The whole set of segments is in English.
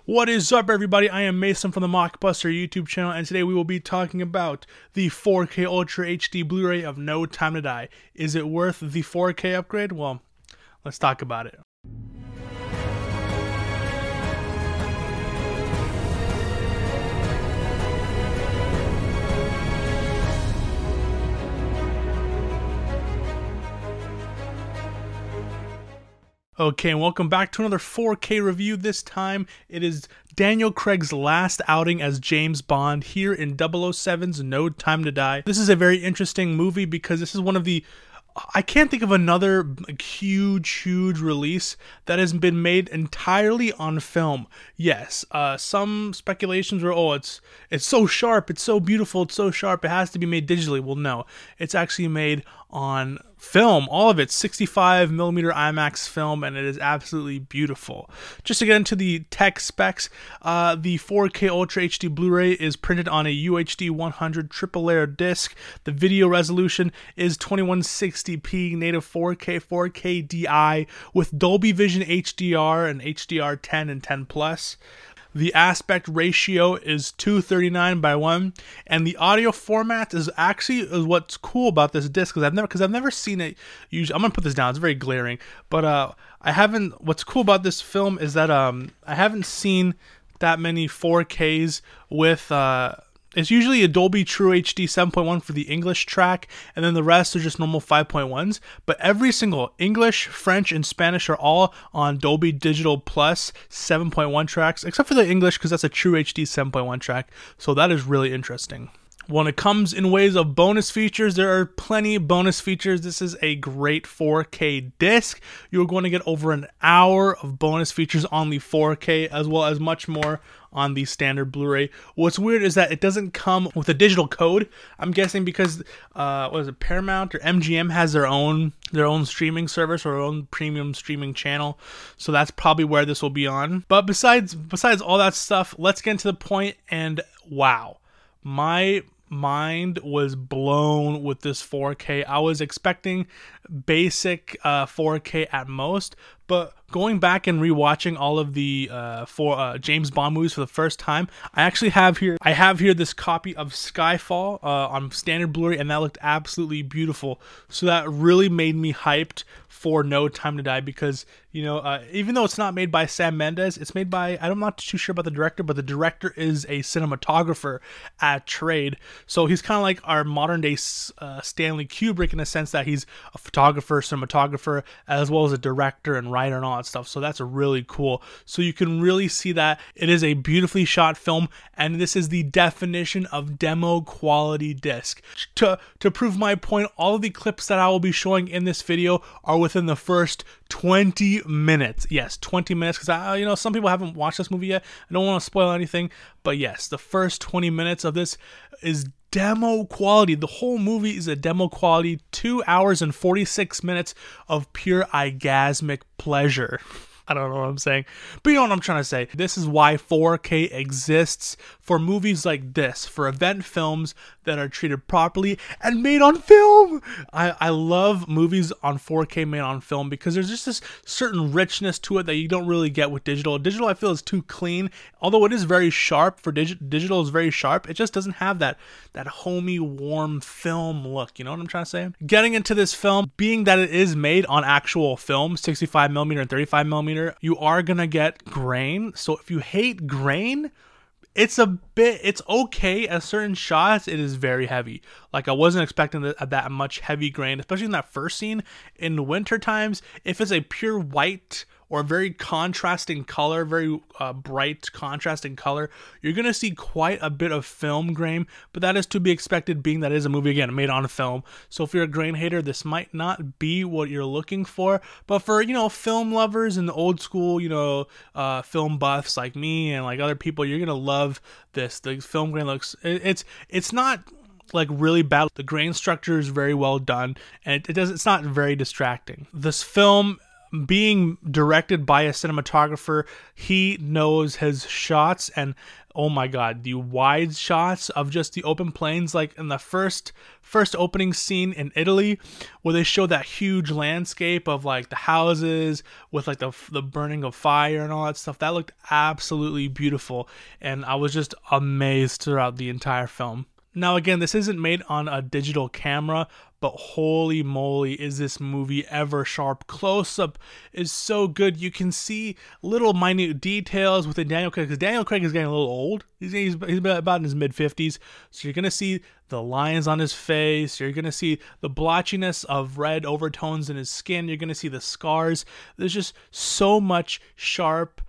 What is up, everybody? I am Mason from the Mockbuster YouTube channel, and today we will be talking about the 4K Ultra HD Blu-ray of No Time to Die. Is it worth the 4K upgrade? Well, let's talk about it. Okay, and welcome back to another 4K review. This time, it is Daniel Craig's last outing as James Bond here in 007's No Time to Die. This is a very interesting movie because this is one of the... I can't think of another huge release that has been made entirely on film. Yes, some speculations were, oh, it's so sharp, it's so beautiful, it's so sharp, it has to be made digitally. Well, no, it's actually made on film. All of it, 65mm IMAX film, and it is absolutely beautiful. Just to get into the tech specs, the 4K Ultra HD Blu-ray is printed on a UHD 100 triple layer disc. The video resolution is 2160p native 4K DI with Dolby Vision HDR and HDR10 and 10 Plus. The aspect ratio is 239:1, and the audio format is actually what's cool about this disc, because I've never seen it. I'm gonna put this down; it's very glaring. But I haven't. What's cool about this film is that I haven't seen that many 4Ks with. It's usually a Dolby True HD 7.1 for the English track, and then the rest are just normal 5.1s. But every single English, French, and Spanish are all on Dolby Digital Plus 7.1 tracks, except for the English, because that's a True HD 7.1 track. So that is really interesting. When it comes in ways of bonus features, there are plenty of bonus features. This is a great 4K disc. You're going to get over an hour of bonus features on the 4K, as well as much more on the standard Blu-ray. What's weird is that it doesn't come with a digital code. I'm guessing because what is it, Paramount or MGM has their own streaming service or their own premium streaming channel. So that's probably where this will be on. But besides all that stuff, let's get into the point. And wow, my mind was blown with this 4K. I was expecting basic 4K at most, but going back and rewatching all of the James Bond movies for the first time, I have here this copy of Skyfall on standard Blu-ray, and that looked absolutely beautiful. So that really made me hyped for No Time to Die, because even though it's not made by Sam Mendes, it's made by, I'm not too sure about the director, but the director is a cinematographer at trade. So he's kind of like our modern day Stanley Kubrick, in a sense that he's a photographer, cinematographer, as well as a director and writer and all that stuff. So that's really cool. So you can really see that it is a beautifully shot film, and this is the definition of demo quality disc. To prove my point, all of the clips that I will be showing in this video are within the first 20 minutes. Yes, 20 minutes, because some people haven't watched this movie yet. I don't want to spoil anything, but yes, the first 20 minutes of this is demo quality. The whole movie is a demo quality, 2 hours and 46 minutes of pure orgasmic pleasure. I don't know what I'm saying, but you know what I'm trying to say. This is why 4K exists, for movies like this, for event films that are treated properly and made on film. I love movies on 4K made on film, because there's just this certain richness to it that you don't really get with digital. Digital, I feel, is too clean. Although it is very sharp, for digital is very sharp, it just doesn't have that homey, warm film look. You know what I'm trying to say? Getting into this film, being that it is made on actual film, 65mm and 35mm, you are gonna get grain. So if you hate grain, it's okay at certain shots. It is very heavy. Like, I wasn't expecting that much heavy grain, especially in that first scene in winter times. If it's a pure white or very contrasting color, very bright contrasting color, you're gonna see quite a bit of film grain, but that is to be expected, being that it is a movie, again, made on film. So if you're a grain hater, this might not be what you're looking for. But for film lovers and the old school film buffs like me and like other people, you're gonna love this. The film grain looks, it's not like really bad. The grain structure is very well done, and it's not very distracting. This film being directed by a cinematographer, he knows his shots, and oh my god, the wide shots of just the open plains, like in the first opening scene in Italy, where they show that huge landscape of like the houses with like the burning of fire and all that stuff. That looked absolutely beautiful, and I was just amazed throughout the entire film. Now again, this isn't made on a digital camera, but holy moly is this movie ever sharp. Close-up is so good. You can see little minute details within Daniel Craig, because Daniel Craig is getting a little old. He's about in his mid-50s, so you're going to see the lines on his face. You're going to see the blotchiness of red overtones in his skin. You're going to see the scars. There's just so much sharp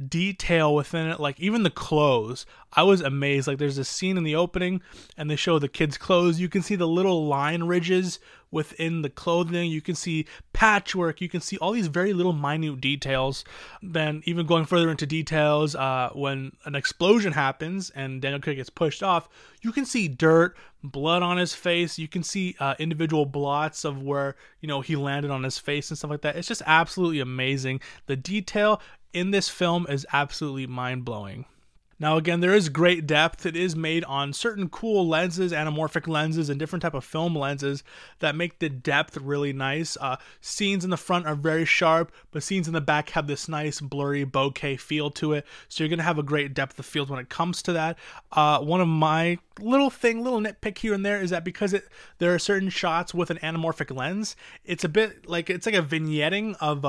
detail within it. Like even the clothes, I was amazed. Like there's a scene in the opening and they show the kids' clothes. You can see the little line ridges within the clothing. You can see patchwork. You can see all these very little minute details. Then even going further into details, when an explosion happens and Daniel Craig gets pushed off, you can see dirt, blood on his face. You can see individual blots of where, you know, he landed on his face and stuff like that. It's just absolutely amazing. The detail in this film is absolutely mind-blowing. Now again, there is great depth. It is made on certain cool lenses, anamorphic lenses, and different type of film lenses that make the depth really nice. Scenes in the front are very sharp, but scenes in the back have this nice blurry bokeh feel to it. So you're going to have a great depth of field when it comes to that. One of my little nitpick here and there is that because there are certain shots with an anamorphic lens, it's a bit like, it's like a vignetting of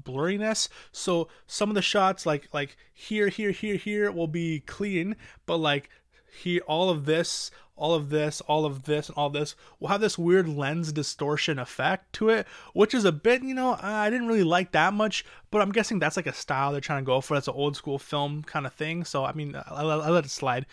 blurriness. So some of the shots like here will be clean, but like here, all of this, and all this will have this weird lens distortion effect to it, which is a bit, you know, I didn't really like that much, but I'm guessing that's like a style they're trying to go for. That's an old school film kind of thing. So, I mean, I let it slide.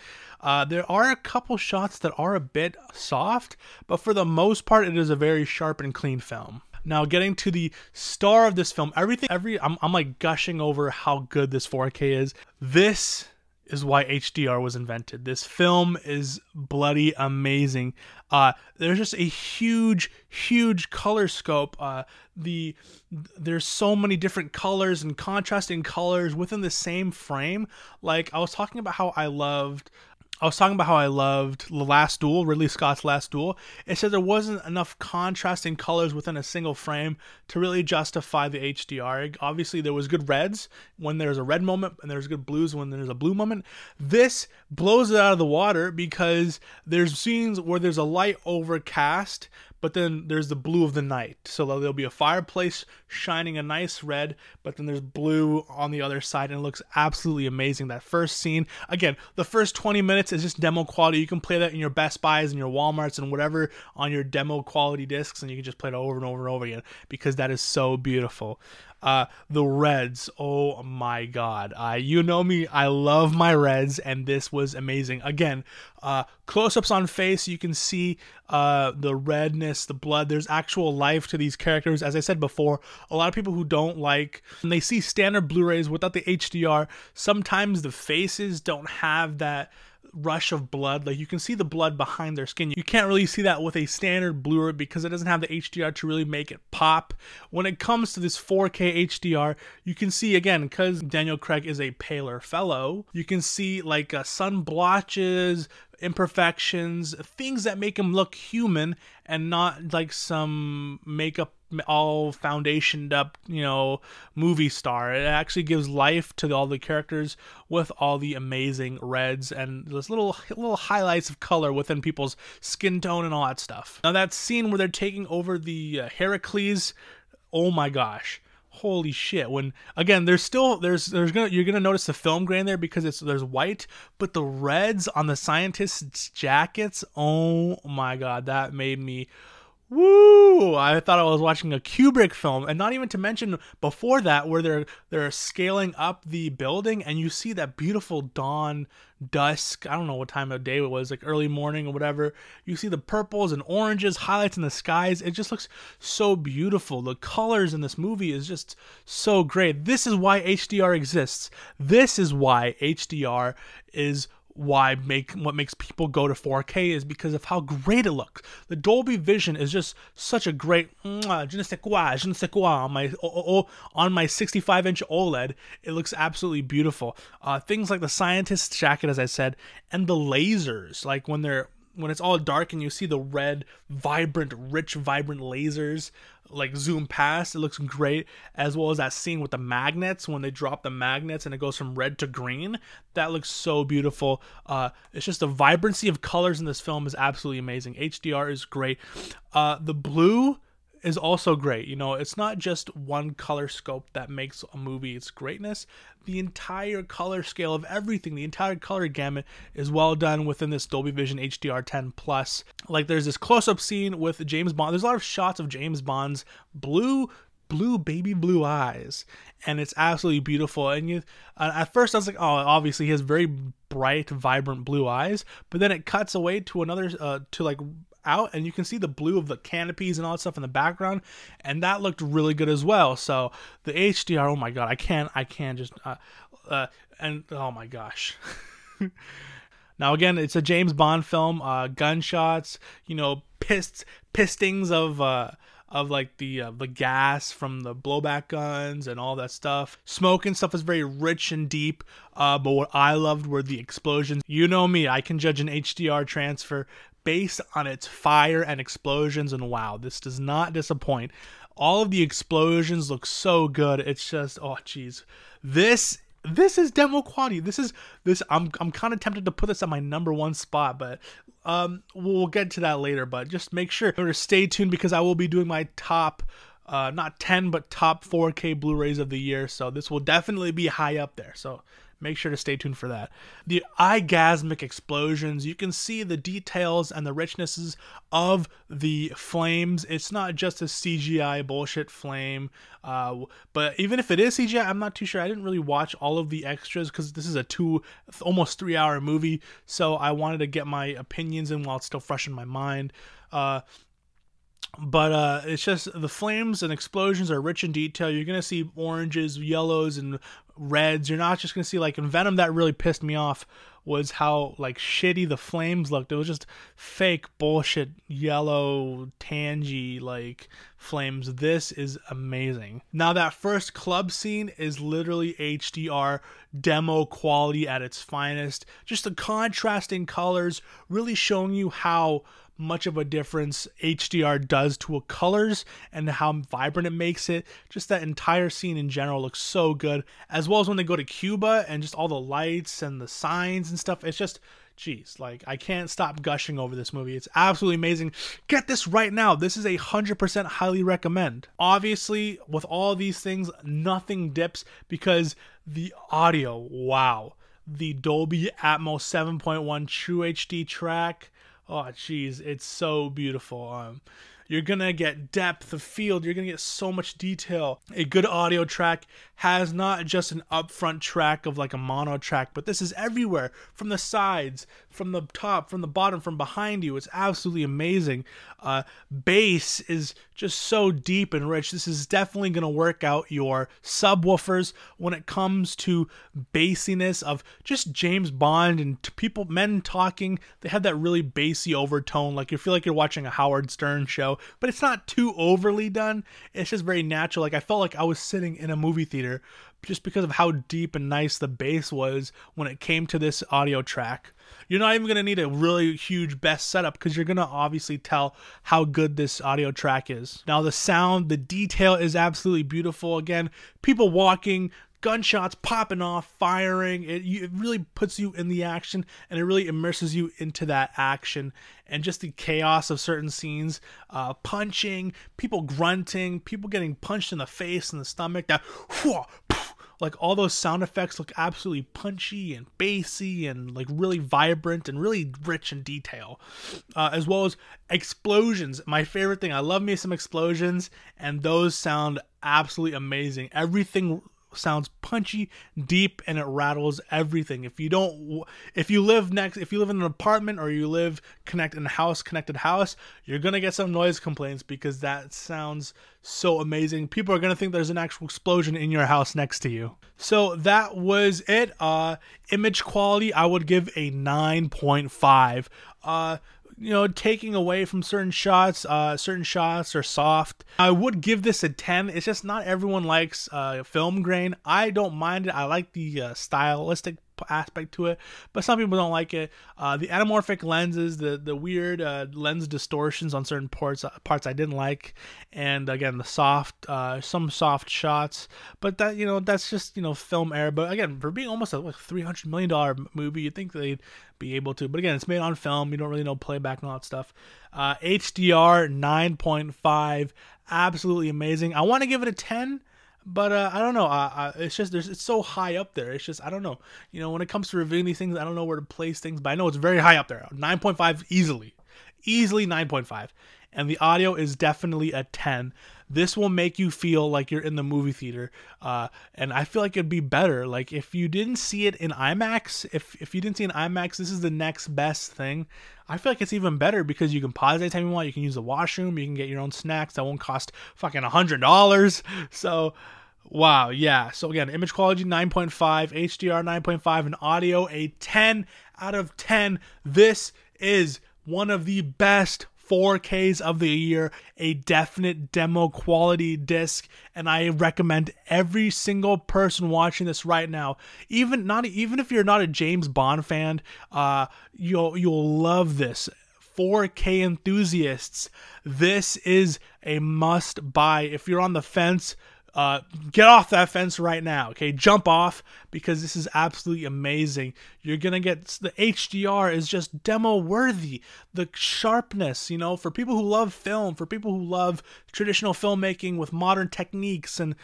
There are a couple shots that are a bit soft, but for the most part, it is a very sharp and clean film. Now, getting to the star of this film, I'm like gushing over how good this 4K is. This is why HDR was invented. This film is bloody amazing. There's just a huge color scope. There's so many different colors and contrasting colors within the same frame. Like I was talking about how I loved The Last Duel, Ridley Scott's Last Duel. It said there wasn't enough contrasting colors within a single frame to really justify the HDR. Obviously, there was good reds when there's a red moment, and there's good blues when there's a blue moment. This blows it out of the water because there's scenes where there's a light overcast, but then there's the blue of the night. So there'll be a fireplace shining a nice red, but then there's blue on the other side, and it looks absolutely amazing. That first scene, again, the first 20 minutes is just demo quality. You can play that in your Best Buys and your Walmarts and whatever on your demo quality discs, and you can just play it over and over and over again because that is so beautiful. The reds, oh my god. You know me, I love my reds, and this was amazing. Again, close-ups on face, you can see the redness, the blood. There's actual life to these characters. As I said before, a lot of people who don't like, when they see standard Blu-rays without the HDR, sometimes the faces don't have that rush of blood. Like you can see the blood behind their skin. You can't really see that with a standard Blu-ray because it doesn't have the HDR to really make it pop. When it comes to this 4K HDR, you can see, again, because Daniel Craig is a paler fellow, you can see like sun blotches, imperfections, things that make him look human and not like some makeup all foundationed up, you know, movie star. It actually gives life to all the characters with all the amazing reds and those little highlights of color within people's skin tone and all that stuff. Now that scene where they're taking over the Heracles, oh my gosh. Holy shit. When again, you're gonna notice the film grain there because there's white, but the reds on the scientists' jackets, oh my god, that made me woo! I thought I was watching a Kubrick film, and not even to mention before that where they're scaling up the building and you see that beautiful dawn dusk. I don't know what time of day it was, like early morning or whatever. You see the purples and oranges, highlights in the skies. It just looks so beautiful. The colors in this movie is just so great. This is why HDR exists. This is why HDR is what makes people go to 4K is because of how great it looks. The Dolby Vision is just such a great je ne sais quoi on my 65-inch OLED. It looks absolutely beautiful. Things like the scientist's jacket, as I said, and the lasers, like when it's all dark and you see the red, rich, vibrant lasers like zoom past, it looks great. As well as that scene with the magnets, when they drop the magnets and it goes from red to green, that looks so beautiful. It's just the vibrancy of colors in this film is absolutely amazing. HDR is great. The blue is also great. You know, it's not just one color scope that makes a movie its greatness. The entire color scale of everything, the entire color gamut is well done within this Dolby Vision HDR10 Plus. Like there's this close-up scene with James Bond. There's a lot of shots of James Bond's baby blue eyes, and it's absolutely beautiful. And at first I was like, oh, obviously he has very bright, vibrant blue eyes, but then it cuts away to another to like out, and you can see the blue of the canopies and all that stuff in the background, and that looked really good as well. So the HDR, oh my god, I can't just and oh my gosh. Now again, it's a James Bond film. Gunshots, you know, pistings of like the gas from the blowback guns and all that stuff. Smoke and stuff is very rich and deep, but what I loved were the explosions. You know me, I can judge an HDR transfer based on its fire and explosions, and wow, this does not disappoint. All of the explosions look so good. It's just, oh geez, this is demo quality. I'm kind of tempted to put this at my #1 spot, but we'll get to that later. But just make sure to stay tuned, because I will be doing my top not 10 but top 4K Blu-rays of the year, so this will definitely be high up there, so make sure to stay tuned for that. The eye-gasmic explosions, you can see the details and the richnesses of the flames. It's not just a CGI bullshit flame, but even if it is CGI, I'm not too sure. I didn't really watch all of the extras because this is a almost 3-hour movie, so I wanted to get my opinions in while it's still fresh in my mind. But it's just the flames and explosions are rich in detail. You're going to see oranges, yellows, and reds. You're not just going to see, like in Venom, that really pissed me off was how like shitty the flames looked. It was just fake bullshit yellow tangy like flames. This is amazing. Now that first club scene is literally HDR demo quality at its finest. Just the contrasting colors really showing you how much of a difference HDR does to a colors and how vibrant it makes it. Just that entire scene in general looks so good, as well as when they go to Cuba and just all the lights and the signs and stuff. It's just, geez, like I can't stop gushing over this movie. It's absolutely amazing. Get this right now. This is 100% highly recommend. Obviously, with all these things, nothing dips because the audio, wow. The Dolby Atmos 7.1 True HD track, oh, geez, it's so beautiful. You're going to get depth of field. You're going to get so much detail. A good audio track has not just an upfront track of like a mono track, but this is everywhere, from the sides, from the top, from the bottom, from behind you. It's absolutely amazing. Bass is just so deep and rich. This is definitely going to work out your subwoofers when it comes to bassiness of just James Bond and men talking. They have that really bassy overtone, like you feel like you're watching a Howard Stern show, but it's not too overly done. It's just very natural. Like I felt like I was sitting in a movie theater just because of how deep and nice the bass was when it came to this audio track. You're not even going to need a really huge best setup because you're going to obviously tell how good this audio track is. Now the sound, the detail is absolutely beautiful. Again, people walking, gunshots popping off, firing. It really puts you in the action, and it really immerses you into that action. And just the chaos of certain scenes, punching, people grunting, people getting punched in the face and the stomach, that like all those sound effects look absolutely punchy and bassy and like really vibrant and really rich in detail, as well as explosions. My favorite thing, I love me some explosions, and those sound absolutely amazing. Everything sounds punchy, deep, and it rattles everything. If you live in an apartment or you live connected house, you're gonna get some noise complaints because that sounds so amazing. People are gonna think there's an actual explosion in your house next to you. So that was it. Image quality, I would give a 9.5. Taking away from certain shots are soft. I would give this a 10. It's just not everyone likes film grain. I don't mind it. I like the stylistic aspect to it, but some people don't like it. The anamorphic lenses, the weird lens distortions on certain parts I didn't like, and again the some soft shots, but that's just film error. But again, for being almost a $300 million movie, you'd think they'd be able to, but again, it's made on film. You don't really know playback and all that stuff. HDR 9.5, absolutely amazing. I want to give it a 10. But I don't know. It's just it's so high up there. It's just I don't know. When it comes to reviewing these things, I don't know where to place things. But I know it's very high up there. 9.5 easily 9.5. And the audio is definitely a 10. This will make you feel like you're in the movie theater. And I feel like it'd be better. Like if you didn't see it in IMAX, if you didn't see it in IMAX, this is the next best thing. I feel like it's even better because you can pause anytime you want. You can use the washroom. You can get your own snacks that won't cost fucking $100. So, wow, yeah. So again, image quality 9.5, HDR 9.5, and audio a 10 out of 10. This is one of the best 4Ks of the year, a definite demo quality disc, and I recommend every single person watching this right now, even if you're not a James Bond fan, you'll love this. 4K enthusiasts, this is a must buy. If you're on the fence, get off that fence right now, okay? Jump off, because this is absolutely amazing. You're gonna get the HDR is just demo worthy. The sharpness, for people who love film, for people who love traditional filmmaking with modern techniques and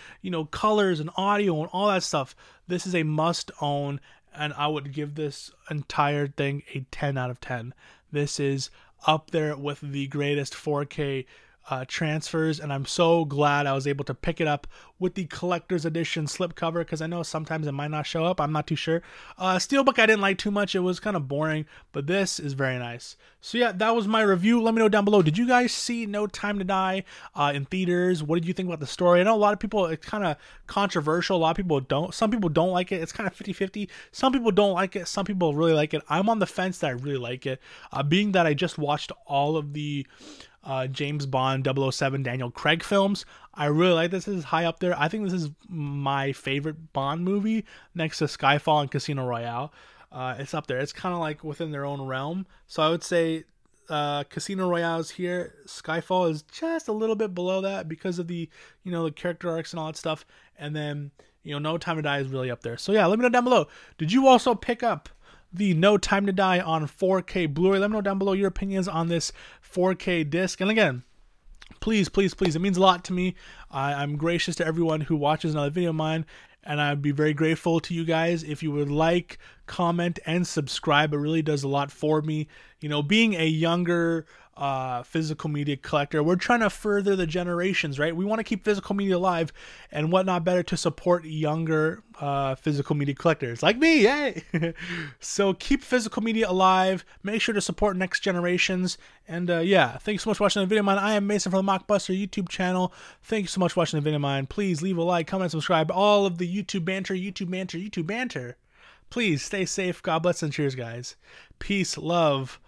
colors and audio and all that stuff, this is a must own, and I would give this entire thing a 10 out of 10. This is up there with the greatest 4K transfers, and I'm so glad I was able to pick it up with the collector's edition slipcover, because I know sometimes it might not show up. I'm not too sure. Steelbook I didn't like too much. It was kind of boring, but this is very nice. So yeah, that was my review. Let me know down below, did you guys see No Time to Die in theaters? What did you think about the story? I know a lot of people, it's kind of controversial. A lot of people don't. Some people don't like it. It's kind of 50-50. Some people don't like it. Some people really like it. I'm on the fence that I really like it. Being that I just watched all of the James Bond 007 Daniel Craig films, I really like this. This is high up there. I think this is my favorite Bond movie next to Skyfall and Casino Royale. It's up there. It's kind of like within their own realm. So I would say Casino Royale is here. Skyfall is just a little bit below that because of the the character arcs and all that stuff. And then No Time to Die is really up there. So yeah, let me know down below. Did you also pick up the No Time to Die on 4K Blu-ray? Let me know down below your opinions on this 4K disc. And again, please, it means a lot to me. I'm gracious to everyone who watches another video of mine, and I'd be very grateful to you guys if you would like, comment, and subscribe. It really does a lot for me. Being a younger physical media collector, we're trying to further the generations, right? We want to keep physical media alive, and what not better to support younger physical media collectors like me, yay! So keep physical media alive, make sure to support next generations, and yeah, thank you so much for watching the video of mine. I am Mason from the Mockbuster YouTube channel. Thank you so much for watching the video of mine. Please leave a like, comment, subscribe, all of the YouTube banter. Please stay safe, God bless, and cheers, guys. Peace, love,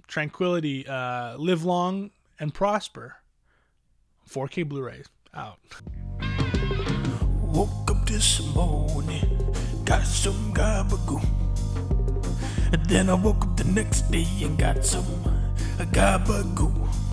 tranquility, live long and prosper. 4K Blu-rays out. Woke up this morning, got some gabagoo. And then I woke up the next day and got some gabagoo.